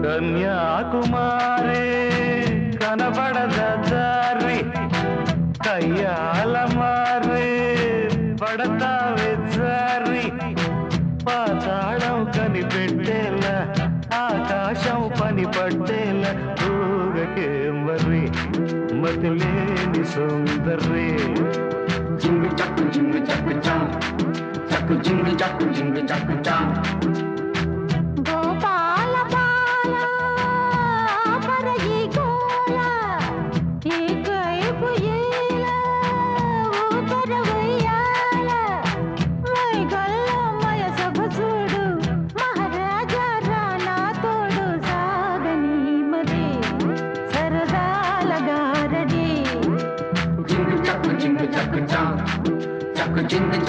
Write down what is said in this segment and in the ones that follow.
కన్యాకుమారి కనబడద దారి కయ్యాల మారి పడతావే జారి పాతాళం కనిపెట్టేలా ఆకాశం పని పట్టేలా ఊగకే మరి మతిలేని సుందరి జింగు చక్కు చాం చక్కు జింగు చక్కు చాం గోపాల బాల పరగి గోల ఏకైపు ఏల ఊతర వయ్యాల మైగల్ల మయ సభ చూడు మహారాజా రానా తోడు సాగని మది సరదాల గారడి జింగు చక్కు చాం చక్కు జింగు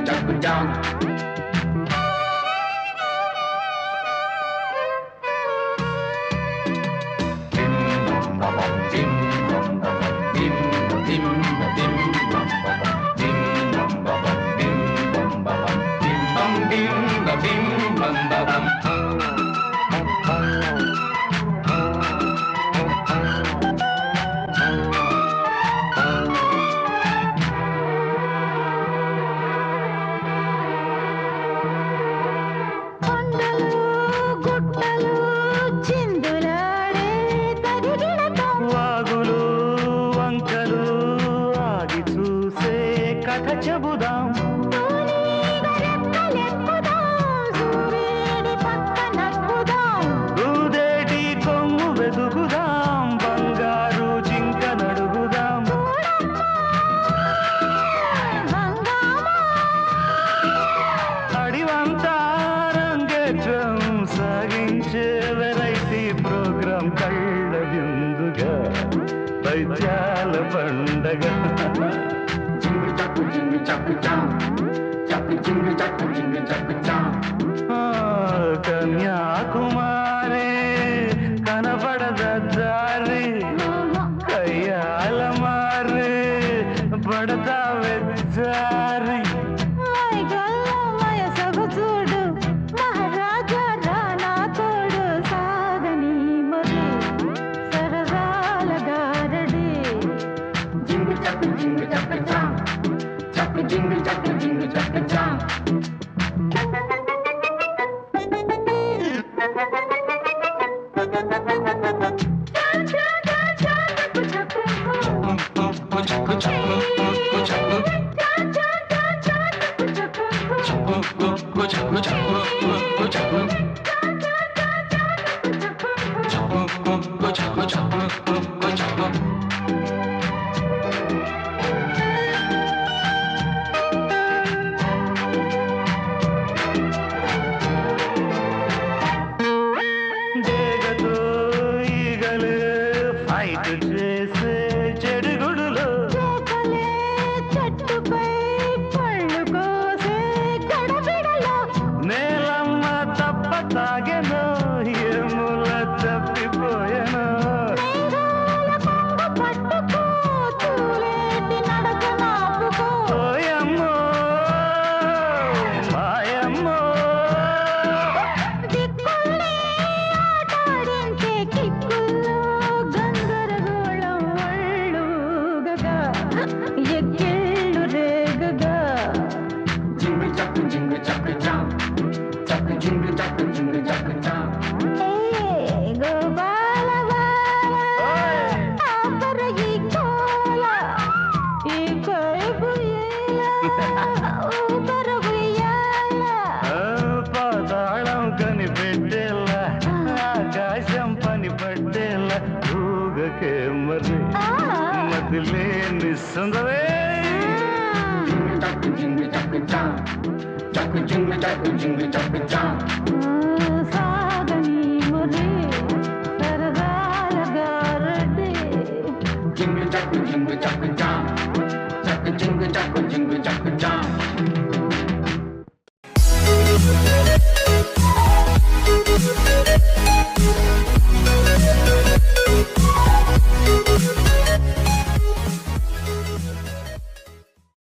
చక్కు చాం చెబుదాం ఊదేటి కొమ్ము వెతుకుదాం బంగారు జింక నడుగుదాం అడివంతా రంగేట్రం సాగించే వెరైటీ ప్రోగ్రాం కళ్ళ విందుగా వైద్యాల పండగ కన్యాకుమారి కనపడద దారి కయ్యాల మారి పడతావే జారి మయ సభ చూడు మహారాజా రానా తోడు సాగని మరి సరదాల గారడి జింగు చక్కు చాం చక్కు జింగు చక్కు చాం చేసే చెడుగుడులో చెట్టుపై పళ్ళు కోసే గడబిడలో నేలమ్మ తప్ప తాగెను ఏముల తప్పిపోయెను పట్టుకో తూలేటి నడక నాపుకో ఓయమ్మో మాయమ్మో దిక్కుల్ని ఆటాడించే కిక్కుల్లో గందరగోళం ఒళ్ళుగగా ఎక్కిళ్ళు రేగగా జింగు చక్కు చాం చక్కు జింగు చక్కు చాం గోపాల బాల ఆపరగి కోల ఈ కైపు ఏల ఊపర ఉయ్యాల పాతాళం కనిపెట్టేలా ఆకాశం పని పట్టేలా ఊగకే మరి మతిలేని సుందరే జింగు చక్కు చాం చక్కు జింగు చక్కు చాం